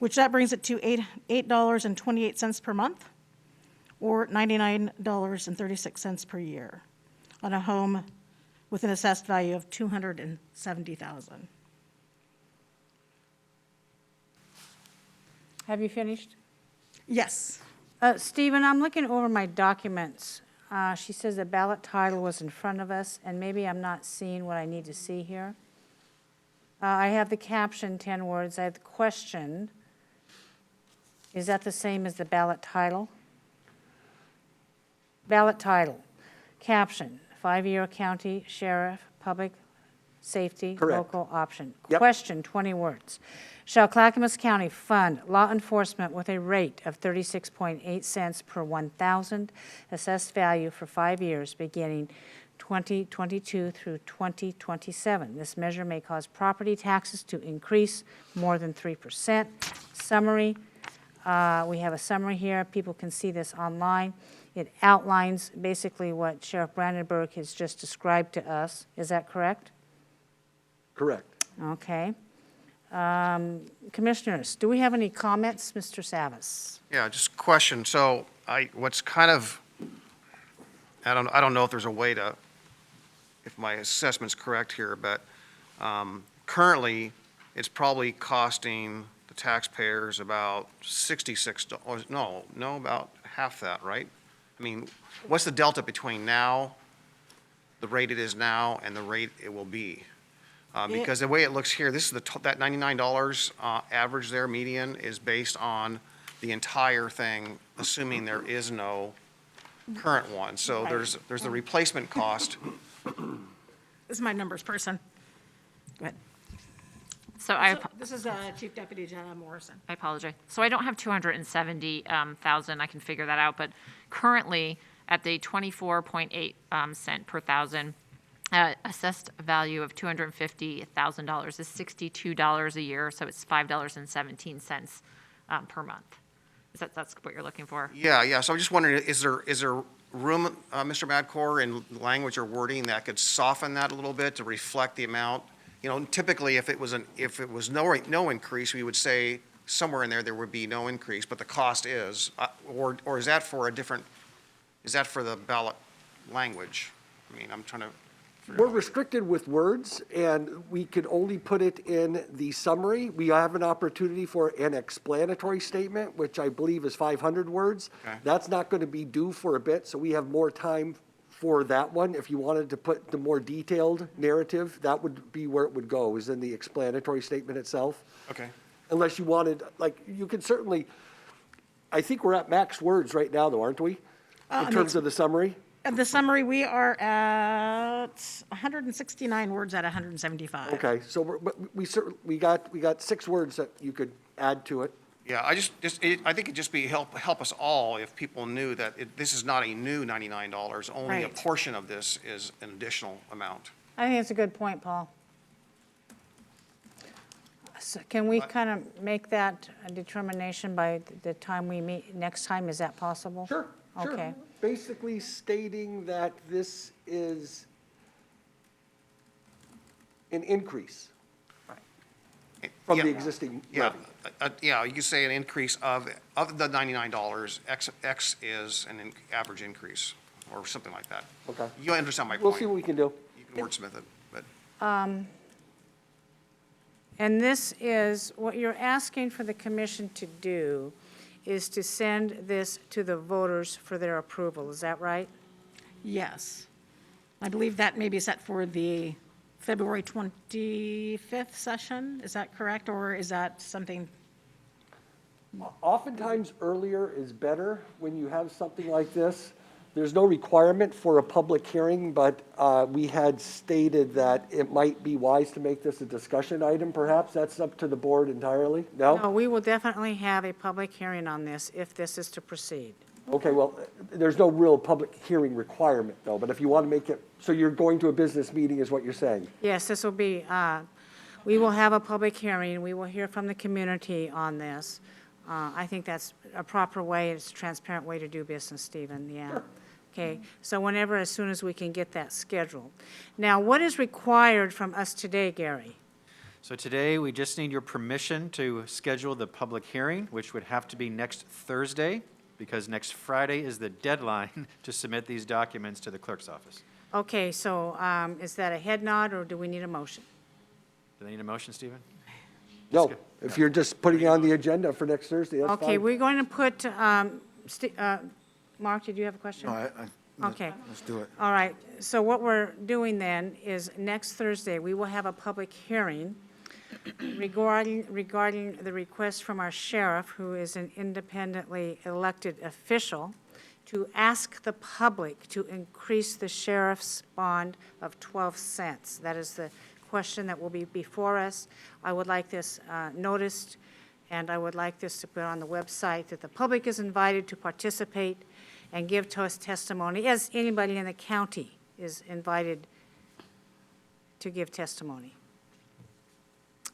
which that brings it to $8.28 per month, or $99.36 per year on a home with an assessed value of $270,000. Have you finished? Yes. Stephen, I'm looking over my documents. She says the ballot title was in front of us, and maybe I'm not seeing what I need to see here. I have the caption, 10 words. I have the question. Is that the same as the ballot title? Ballot title, caption, 5-year county sheriff, public safety, Correct. local option. Yep. Question, 20 words. Shall Clackamas County fund law enforcement with a rate of 36.8 cents per 1,000 assessed value for 5 years beginning 2022 through 2027? This measure may cause property taxes to increase more than 3%. Summary, we have a summary here. People can see this online. It outlines basically what Sheriff Brandenburg has just described to us. Is that correct? Correct. Okay. Commissioners, do we have any comments? Mr. Savas? Yeah, just a question. So what's kind of, I don't know if there's a way to, if my assessment's correct here, but currently, it's probably costing the taxpayers about $66, no, about half that, right? I mean, what's the delta between now, the rate it is now, and the rate it will be? Because the way it looks here, this is that $99 average there, median, is based on the entire thing, assuming there is no current one. So there's the replacement cost. This is my numbers person. Go ahead. So This is Chief Deputy Jenna Morrison. I apologize. So I don't have 270,000. I can figure that out. But currently, at the 24.8 cent per thousand, assessed value of $250,000 is $62 a year. So it's $5.17 per month. That's what you're looking for? Yeah. So I'm just wondering, is there room, Mr. Madcore, in language or wording that could soften that a little bit to reflect the amount? You know, typically, if it was no increase, we would say somewhere in there would be no increase, but the cost is, or is that for is that for the ballot language? I mean, I'm trying to. We're restricted with words, and we could only put it in the summary. We have an opportunity for an explanatory statement, which I believe is 500 words. Okay. That's not going to be due for a bit, so we have more time for that one. If you wanted to put the more detailed narrative, that would be where it would go, is in the explanatory statement itself. Okay. Unless you wanted, like, you could certainly, I think we're at max words right now, though, aren't we? In terms of the summary? The summary, we are at 169 words at 175. Okay, so we got 6 words that you could add to it. Yeah, I think it'd just be help us all if people knew that this is not a new $99. Only a Right. portion of this is an additional amount. I think it's a good point, Paul. So can we kind of make that a determination by the time we meet next time? Is that possible? Sure. Okay. Basically stating that this is an increase from the existing Yeah, levy. yeah, you could say an increase of the $99, X is an average increase, or something like that. Okay. You understand my We'll point. see what we can do. You can wordsmith it, but. And this is, what you're asking for the commission to do is to send this to the voters for their approval. Is that right? Yes. I believe that may be set for the February 25th session. Is that correct, or is that something? Oftentimes earlier is better when you have something like this. There's no requirement for a public hearing, but we had stated that it might be wise to make this a discussion item, perhaps. That's up to the board entirely. No, No? we will definitely have a public hearing on this if this is to proceed. Okay, well, there's no real public hearing requirement, though, but if you want to make it, so you're going to a business meeting is what you're saying? Yes, this will be, we will have a public hearing. We will hear from the community on this. I think that's a proper way, it's a transparent way to do business, Stephen, yeah. Okay, so whenever, as soon as we can get that scheduled. Now, what is required from us today, Gary? So today, we just need your permission to schedule the public hearing, which would have to be next Thursday, because next Friday is the deadline to submit these documents to the clerk's office. Okay, so is that a head nod, or do we need a motion? Do they need a motion, Stephen? No, if you're just putting it on the agenda for next Thursday, that's fine. Okay, we're going to put, Mark, did you have a question? Okay. Let's do it. All right, so what we're doing then is next Thursday, we will have a public hearing regarding the request from our sheriff, who is an independently elected official, to ask the public to increase the sheriff's bond of 12 cents. That is the question that will be before us. I would like this noticed, and I would like this to put on the website, that the public is invited to participate and give to us testimony, as anybody in the county is invited to give testimony.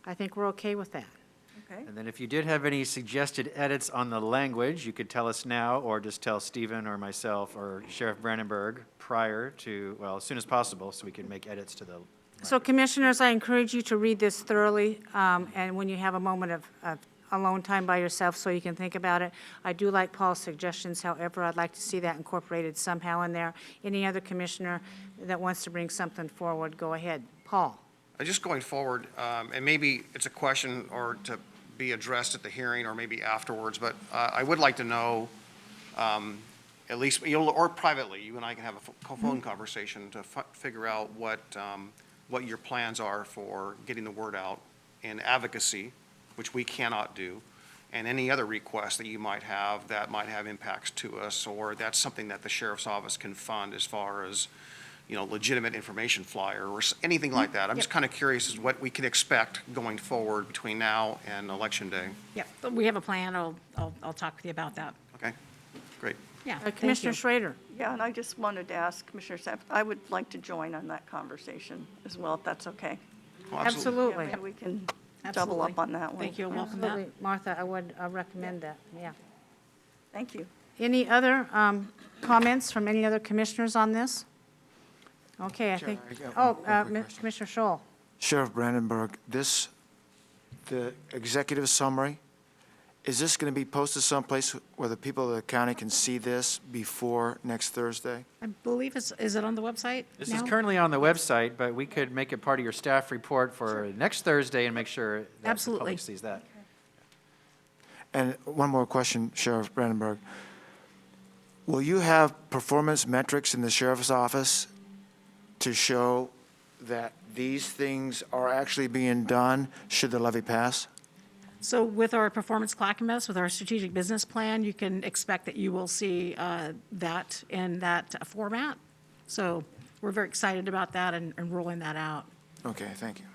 I think we're okay with that. Okay. And then if you did have any suggested edits on the language, you could tell us now, or just tell Stephen or myself or Sheriff Brandenburg prior to, well, as soon as possible, so we can make edits to the. So Commissioners, I encourage you to read this thoroughly, and when you have a moment of alone time by yourself so you can think about it. I do like Paul's suggestions, however, I'd like to see that incorporated somehow in there. Any other commissioner that wants to bring something forward, go ahead. Paul? Just going forward, and maybe it's a question or to be addressed at the hearing or maybe afterwards, but I would like to know, at least, or privately, you and I can have a phone conversation to figure out what your plans are for getting the word out in advocacy, which we cannot do, and any other requests that you might have that might have impacts to us, or that's something that the sheriff's office can fund as far as, legitimate information flyer or anything like that. I'm just kind of curious as what we can expect going forward between now and Election Day. Yep, we have a plan. I'll talk with you about that. Okay, great. Yeah. Commissioner Schrader? Yeah, and I just wanted to ask Commissioner Sapp, I would like to join on that conversation as well, if that's okay. Well, Absolutely. Maybe we can double up on that one. Thank you. Welcome that. Absolutely. Martha, I would recommend that, yeah. Thank you. Any other comments from any other commissioners on this? Okay, I think, I got oh, one quick question. Commissioner Scholl. Sheriff Brandenburg, the executive summary, is this going to be posted someplace where the people of the county can see this before next Thursday? I believe is it on the website This now? is currently on the website, but we could make it part of your staff report for next Thursday and make sure that the Absolutely. public sees that. And one more question, Sheriff Brandenburg. Will you have performance metrics in the sheriff's office to show that these things are actually being done should the levy pass? So with our performance clackamas, with our strategic business plan, you can expect that you will see that in that format. So we're very excited about that and rolling that out. Okay, thank you.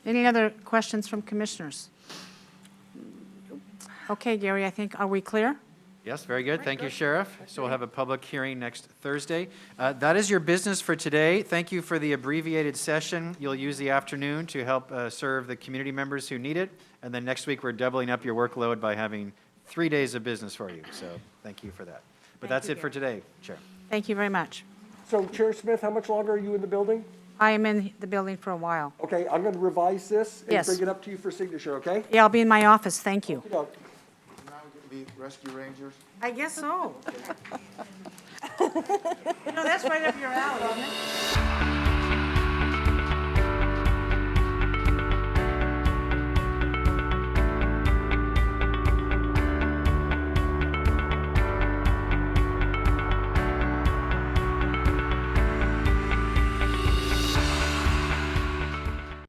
Any other questions from commissioners? Okay, Gary, I think, are we clear? Yes, very good. Thank you, Sheriff. So we'll have a public hearing next Thursday. That is your business for today. Thank you for the abbreviated session. You'll use the afternoon to help serve the community members who need it. And then next week, we're doubling up your workload by having 3 days of business for you. So thank you for that. But that's it for today, Chair. Thank you very much. So Chair Smith, how much longer are you in the building? I am in the building for a while. Okay, I'm going to revise this and Yes. bring it up to you for signature, okay? Yeah, I'll be in my office. Thank you. Now we're going to be rescue rangers? I guess so. That's right up your alley, isn't it?